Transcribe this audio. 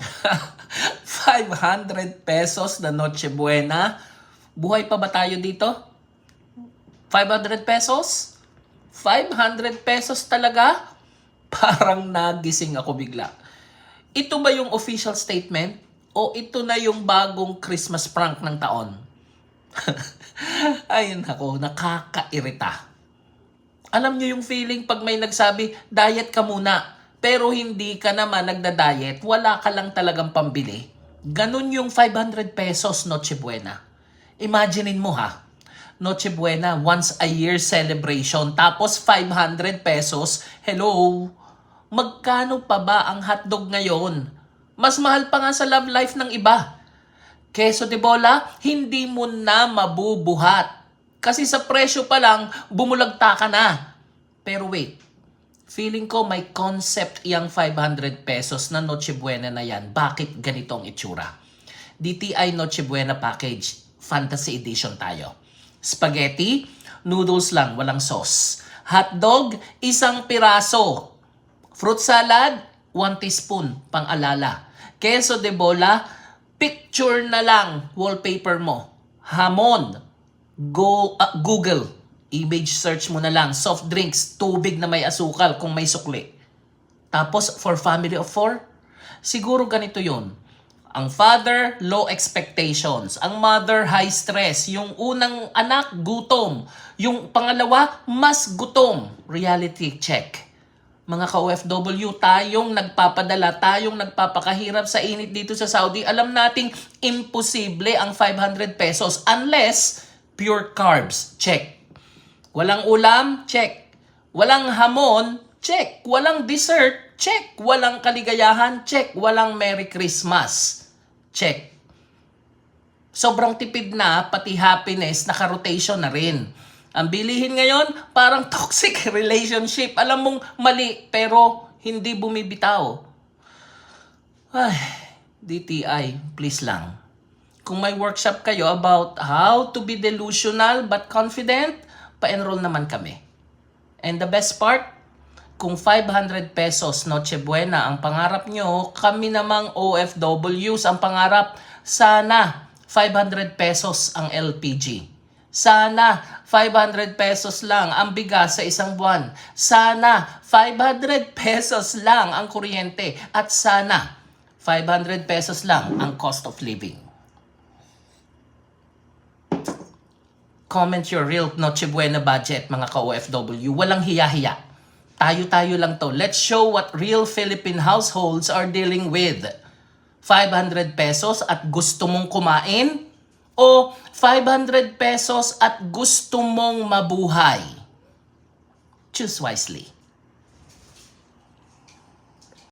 500 pesos na Noche Buena. Buhay pa ba tayo dito? 500 pesos? 500 pesos talaga? Parang nagising ako bigla. Ito ba yung official statement? O ito na yung bagong Christmas prank ng taon? Ayun ako, nakakairita. Alam nyo yung feeling pag may nagsabi, diet ka muna, pero hindi ka naman nagda-diet, wala ka lang talagang pambili. Ganun yung 500 pesos Noche Buena. Imaginein mo ha, Noche Buena, once a year celebration, tapos 500 pesos, hello, magkano pa ba ang hotdog ngayon? Mas mahal pa nga sa love life ng iba. Queso de bola, hindi mo na mabubuhat. Kasi sa presyo pa lang, bumulagta ka na. Pero wait, feeling ko may concept yung 500 pesos na Noche Buena na yan. Bakit ganito ang itsura? DTI Noche Buena Package, Fantasy Edition tayo. Spaghetti, noodles lang, walang sauce. Hotdog, isang piraso. Fruit salad, 1 teaspoon, pang-alala. Queso de bola, picture na lang, wallpaper mo. Hamon, Google, image search mo na lang. Soft drinks, tubig na may asukal kung may sukli. Tapos, for family of 4, siguro ganito yun. Ang father, low expectations. Ang mother, high stress. Yung unang anak, gutom. Yung pangalawa, mas gutom. Reality check. Mga ka-OFW, tayong nagpapadala, tayong nagpapakahirap sa init dito sa Saudi, alam nating imposible ang 500 pesos unless pure carbs. Check. Walang ulam? Check. Walang hamon? Check. Walang dessert? Check. Walang kaligayahan? Check. Walang Merry Christmas? Check. Sobrang tipid na, pati happiness, naka-rotation na rin. Ang bilihin ngayon, parang toxic relationship. Alam mong mali, pero hindi bumibitaw. Ay, DTI, please lang. Kung may workshop kayo about how to be delusional but confident, pa-enroll naman kami. And the best part, kung 500 pesos Noche Buena ang pangarap nyo, kami namang OFWs ang pangarap, sana 500 pesos ang LPG. Sana 500 pesos lang ang bigas sa isang buwan. Sana 500 pesos lang ang kuryente. At sana 500 pesos lang ang cost of living. Comment your real Noche Buena budget, mga ka-OFW. Walang hiya-hiya. Tayo-tayo lang to. Let's show what real Philippine households are dealing with. 500 pesos at gusto mong kumain? O 500 pesos at gusto mong mabuhay? Choose wisely.